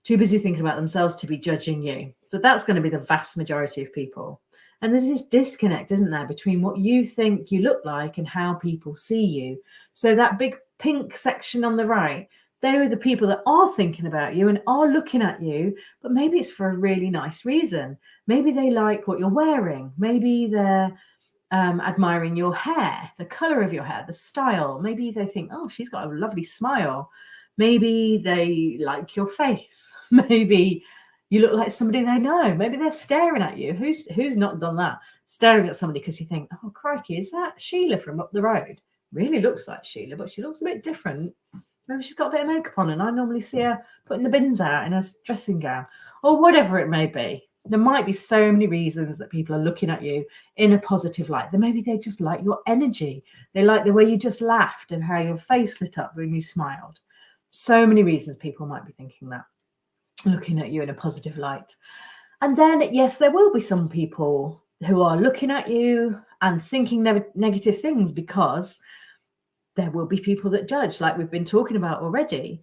Too busy thinking about themselves to be judging you. So that's going to be the vast majority of people. And there's this disconnect, isn't there, between what you think you look like and how people see you. So that big pink section on the right, they're the people that are thinking about you and are looking at you, but maybe it's for a really nice reason. Maybe they like what you're wearing. Maybe they're admiring your hair, the color of your hair, the style. Maybe they think, oh, she's got a lovely smile. Maybe they like your face. Maybe you look like somebody they know. Maybe they're staring at you. Who's not done that? Staring at somebody because you think, oh, crikey, is that Sheila from up the road? Really looks like Sheila, but she looks a bit different. Maybe she's got a bit of makeup on and I normally see her putting the bins out in a dressing gown or whatever it may be. There might be so many reasons that people are looking at you in a positive light. Then maybe they just like your energy. They like the way you just laughed and how your face lit up when you smiled. So many reasons people might be thinking that, looking at you in a positive light. And then, yes, there will be some people who are looking at you and thinking negative things, because there will be people that judge, like we've been talking about already.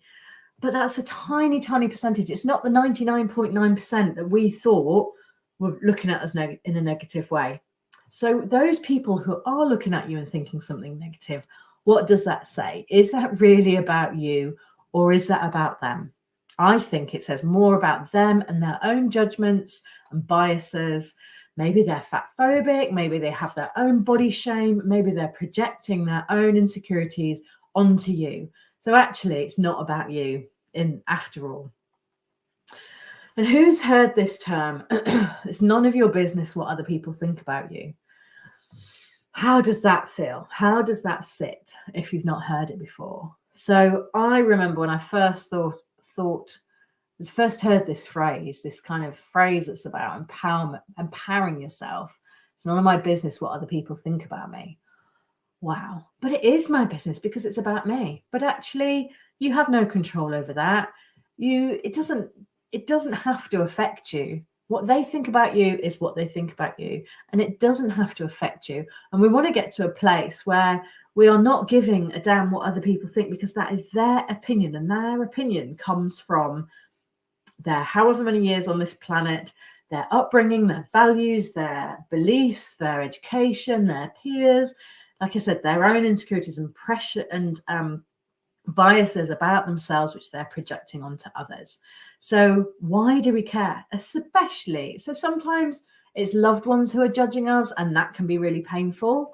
But that's a tiny, tiny percentage. It's not the 99.9% that we thought were looking at us in a negative way. So those people who are looking at you and thinking something negative, what does that say? Is that really about you, or is that about them? I think it says more about them and their own judgments and biases. Maybe they're fat phobic. Maybe they have their own body shame. Maybe they're projecting their own insecurities onto you. So actually, it's not about you after all. And who's heard this term? It's none of your business what other people think about you. How does that feel? How does that sit if you've not heard it before? So I remember when I first first heard this phrase, this kind of phrase that's about empowering yourself. It's none of my business what other people think about me. Wow. But it is my business because it's about me. But actually, you have no control over that. It doesn't have to affect you. What they think about you is what they think about you, and it doesn't have to affect you. And we want to get to a place where we are not giving a damn what other people think, because that is their opinion, and their opinion comes from their however many years on this planet, their upbringing, their values, their beliefs, their education, their peers. Like I said, their own insecurities and pressure and biases about themselves, which they're projecting onto others. So why do we care? Especially, so sometimes it's loved ones who are judging us, and that can be really painful.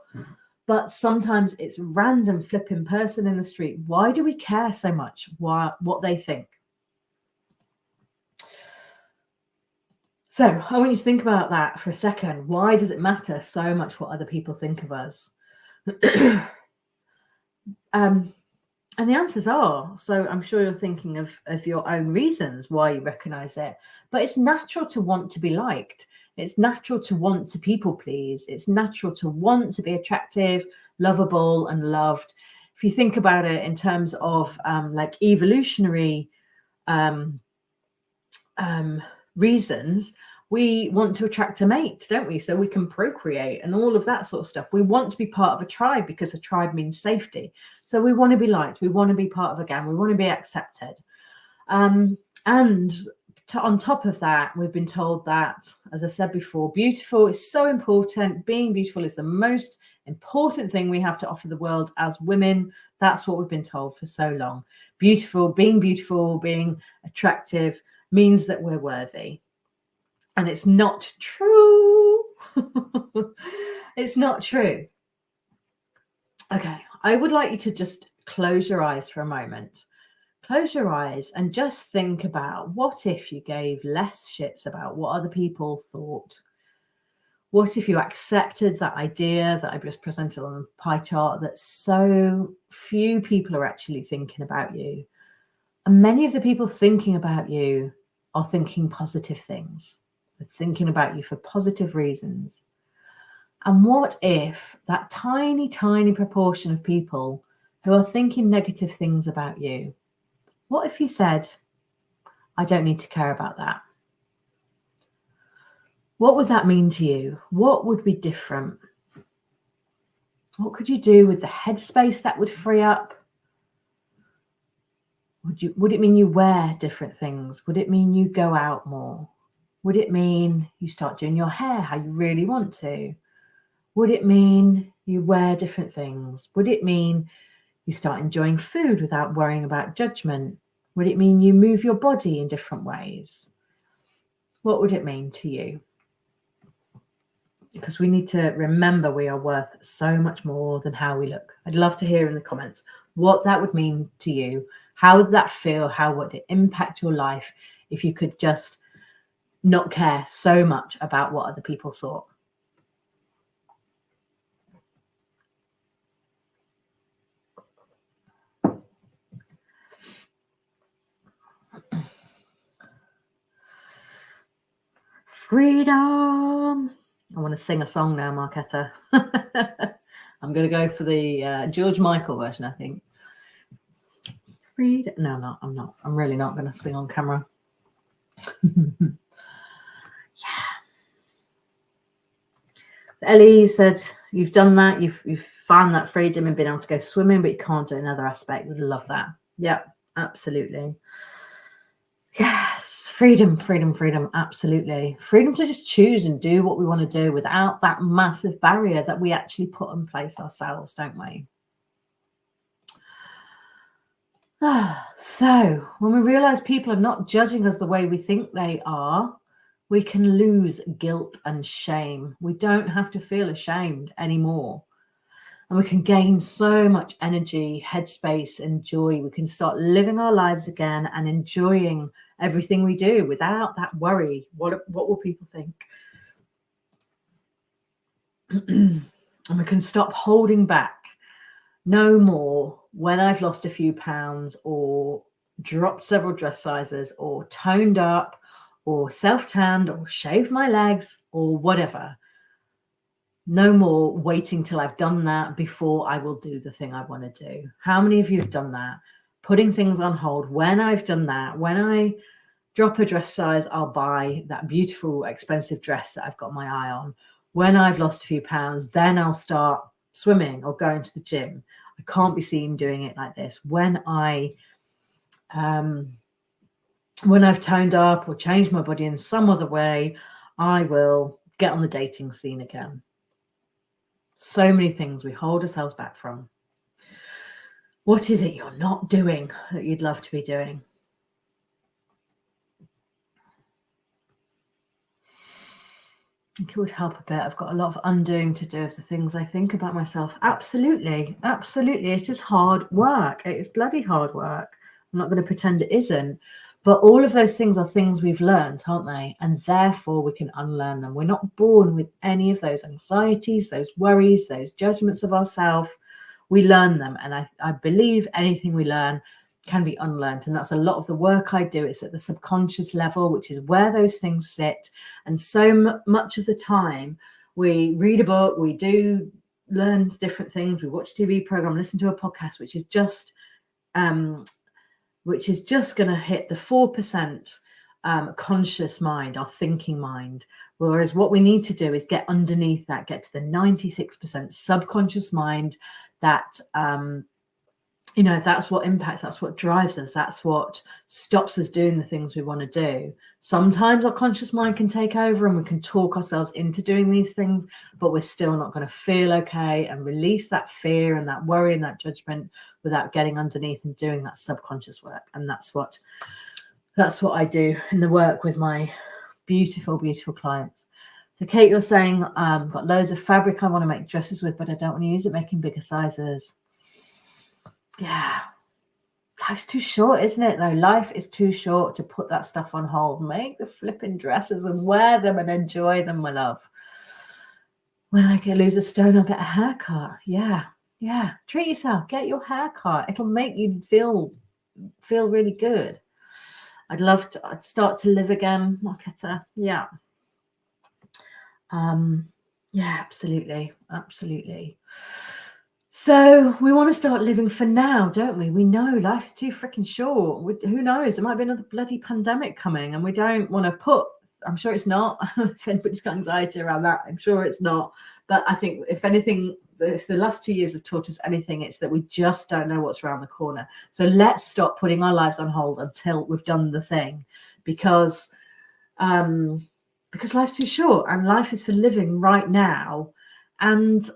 But sometimes it's random flipping person in the street. Why do we care so much what they think? So I want you to think about that for a second. Why does it matter so much what other people think of us? And the answers are, so I'm sure you're thinking of your own reasons why you recognize it, but it's natural to want to be liked. It's natural to want to people please. It's natural to want to be attractive, lovable, and loved. If you think about it in terms of like evolutionary reasons, We want to attract a mate, don't we? So we can procreate and all of that sort of stuff. We want to be part of a tribe because a tribe means safety. So we want to be liked. We want to be part of a gang. We want to be accepted. And on top of that, we've been told that, as I said before, beautiful is so important. Being beautiful is the most important thing we have to offer the world as women. That's what we've been told for so long. Beautiful, being attractive means that we're worthy. And it's not true. It's not true. Okay, I would like you to just close your eyes for a moment. Close your eyes and just think about, what if you gave less shits about what other people thought? What if you accepted that idea that I just presented on the pie chart, that so few people are actually thinking about you? And many of the people thinking about you are thinking positive things. They're thinking about you for positive reasons. And what if that tiny, tiny proportion of people who are thinking negative things about you, what if you said, I don't need to care about that? What would that mean to you? What would be different? What could you do with the headspace that would free up? Would it mean you wear different things? Would it mean you go out more? Would it mean you start doing your hair how you really want to? Would it mean you wear different things? Would it mean you start enjoying food without worrying about judgment? Would it mean you move your body in different ways? What would it mean to you? Because we need to remember we are worth so much more than how we look. I'd love to hear in the comments what that would mean to you. How would that feel? How would it impact your life if you could just not care so much about what other people thought? Freedom. I want to sing a song now, Marketta. I'm going to go for the George Michael version, I think. Freedom. No, I'm not. I'm really not going to sing on camera. Yeah. Ellie, you said you've done that. You've found that freedom and been able to go swimming, but you can't do another aspect. Would love that. Yeah, absolutely. Yes, freedom. Absolutely. Freedom to just choose and do what we want to do without that massive barrier that we actually put in place ourselves, don't we? So when we realize people are not judging us the way we think they are, we can lose guilt and shame. We don't have to feel ashamed anymore. And we can gain so much energy, headspace, and joy. We can start living our lives again and enjoying everything we do without that worry. What will people think? And we can stop holding back. No more when I've lost a few pounds or dropped several dress sizes or toned up or self-tanned or shaved my legs or whatever. No more waiting till I've done that before I will do the thing I want to do. How many of you have done that? Putting things on hold. When I've done that, when I drop a dress size, I'll buy that beautiful, expensive dress that I've got my eye on. When I've lost a few pounds, then I'll start swimming or going to the gym. I can't be seen doing it like this. When I've toned up or changed my body in some other way, I will get on the dating scene again. So many things we hold ourselves back from. What is it you're not doing that you'd love to be doing? I think it would help a bit. I've got a lot of undoing to do of the things I think about myself. Absolutely. It is hard work. It is bloody hard work. I'm not going to pretend it isn't. But all of those things are things we've learned, aren't they? And therefore we can unlearn them. We're not born with any of those anxieties, those worries, those judgments of ourselves. We learn them. And I believe anything we learn can be unlearned. And that's a lot of the work I do. It's at the subconscious level, which is where those things sit. And so much of the time we read a book, we do learn different things, we watch a TV program, listen to a podcast, which is just going to hit the 4% conscious mind, our thinking mind. Whereas what we need to do is get underneath that, get to the 96% subconscious mind that, that's what impacts, that's what drives us, that's what stops us doing the things we want to do. Sometimes our conscious mind can take over and we can talk ourselves into doing these things, but we're still not going to feel okay and release that fear and that worry and that judgment without getting underneath and doing that subconscious work. And that's what I do in the work with my beautiful, beautiful clients. So Kate, you're saying, got loads of fabric I want to make dresses with, but I don't want to use it making bigger sizes. Yeah, life's too short, isn't it, though? Life is too short to put that stuff on hold. Make the flipping dresses and wear them and enjoy them, my love. When I lose a stone, I'll get a haircut. Yeah. Treat yourself. Get your haircut. It'll make you feel really good. I'd start to live again, Marketa. Yeah. Yeah, absolutely. So we want to start living for now, don't we? We know life is too freaking short. Who knows? There might be another bloody pandemic coming, and we don't want to put. I'm sure it's not. If anybody's got anxiety around that, I'm sure it's not. But I think, if anything, if the last 2 years have taught us anything, it's that we just don't know what's around the corner. So let's stop putting our lives on hold until we've done the thing, because life's too short and life is for living right now. And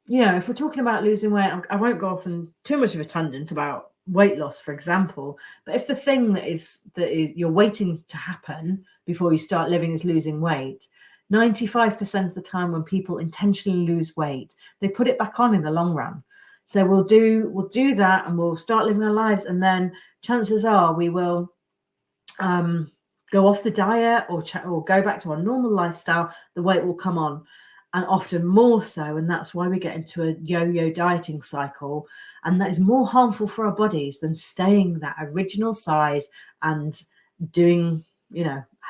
if we're talking about losing weight, I won't go off on too much of a tangent about weight loss, for example. But if the thing that is you're waiting to happen before you start living is losing weight, 95% of the time when people intentionally lose weight, they put it back on in the long run. So we'll do that and we'll start living our lives, and then chances are we will go off the diet or go back to our normal lifestyle. The weight will come on, and often more so. And that's why we get into a yo-yo dieting cycle. And that is more harmful for our bodies than staying that original size and doing,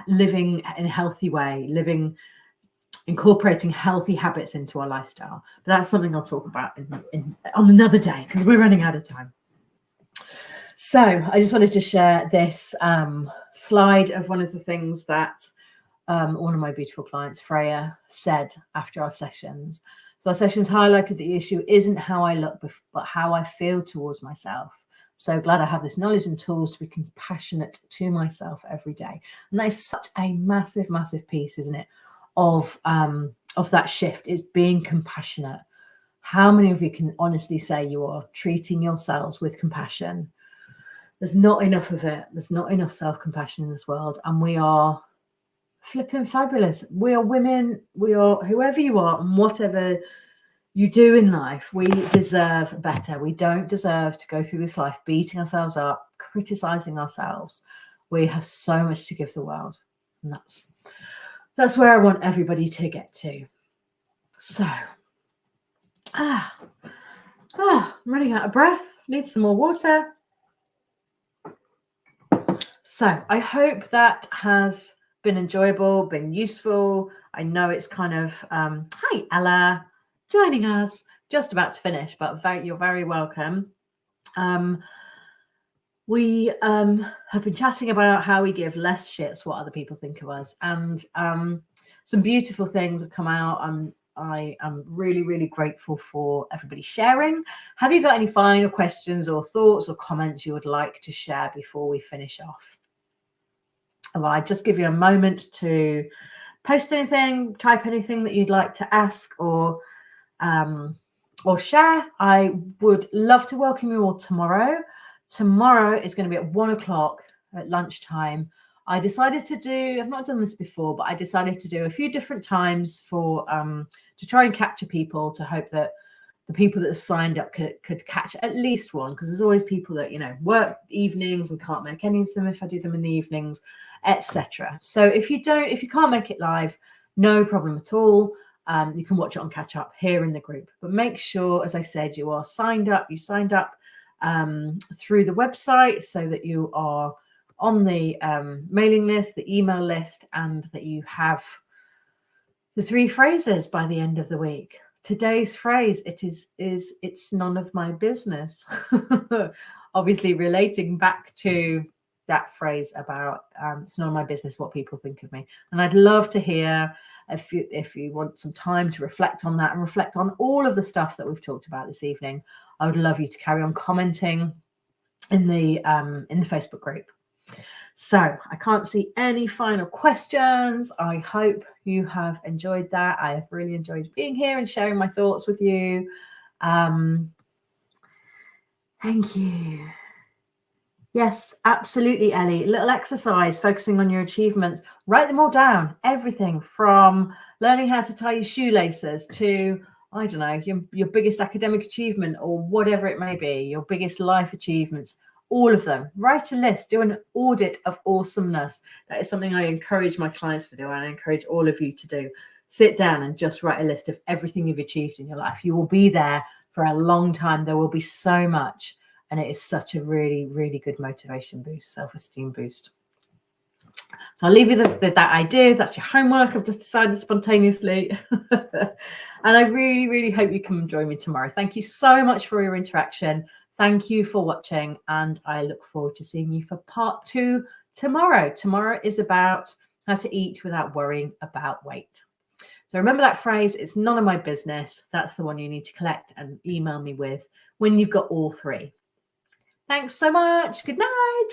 living in a healthy way, incorporating healthy habits into our lifestyle. But that's something I'll talk about on another day, because we're running out of time. So I just wanted to share this slide of one of the things that one of my beautiful clients, Freya, said after our sessions. So our sessions highlighted the issue isn't how I look, but how I feel towards myself. So glad I have this knowledge and tools to be compassionate to myself every day. And that is such a massive, massive piece, isn't it, of that shift, is being compassionate. How many of you can honestly say you are treating yourselves with compassion? There's not enough of it. There's not enough self-compassion in this world. And we are flipping fabulous. We are women. We are whoever you are and whatever you do in life. We deserve better. We don't deserve to go through this life beating ourselves up, criticizing ourselves. We have so much to give the world. And that's where I want everybody to get to. So, I'm running out of breath. Need some more water. So I hope that has been enjoyable, been useful. I know it's kind of, hi Ella, joining us, just about to finish, but you're very welcome. We have been chatting about how we give less shits what other people think of us, and some beautiful things have come out. I am really, really grateful for everybody sharing. Have you got any final questions or thoughts or comments you would like to share before we finish off? Well, I just give you a moment to post anything, type anything that you'd like to ask or share. I would love to welcome you all tomorrow. Tomorrow is going to be at 1 o'clock at lunchtime. I decided to do, I've not done this before, but I decided to do a few different times for to try and capture people, to hope that the people that have signed up could catch at least one, because there's always people that, work evenings and can't make any of them if I do them in the evenings, etc. So if you can't make it live, no problem at all. You can watch it on catch up here in the group, but make sure, as I said, you are signed up. You signed up through the website so that you are on the mailing list, the email list, and that you have the 3 phrases by the end of the week. Today's phrase, it's none of my business. Obviously relating back to that phrase about it's none of my business what people think of me. And I'd love to hear if you want some time to reflect on that and reflect on all of the stuff that we've talked about this evening. I would love you to carry on commenting in the Facebook group. So I can't see any final questions. I hope you have enjoyed that. I have really enjoyed being here and sharing my thoughts with you. Thank you. Yes, absolutely, Ellie. A little exercise, focusing on your achievements. Write them all down. Everything from learning how to tie your shoelaces to, I don't know, your biggest academic achievement or whatever it may be, your biggest life achievements, all of them. Write a list. Do an audit of awesomeness. That is something I encourage my clients to do, and I encourage all of you to do. Sit down and just write a list of everything you've achieved in your life. You will be there for a long time. There will be so much. And it is such a really, really good motivation boost, self-esteem boost. So I'll leave you with that idea. That's your homework. I've just decided spontaneously. And I really, really hope you come and join me tomorrow. Thank you so much for your interaction. Thank you for watching. And I look forward to seeing you for part 2 tomorrow. Tomorrow is about how to eat without worrying about weight. So remember that phrase, it's none of my business. That's the one you need to collect and email me with when you've got all 3. Thanks so much. Good night.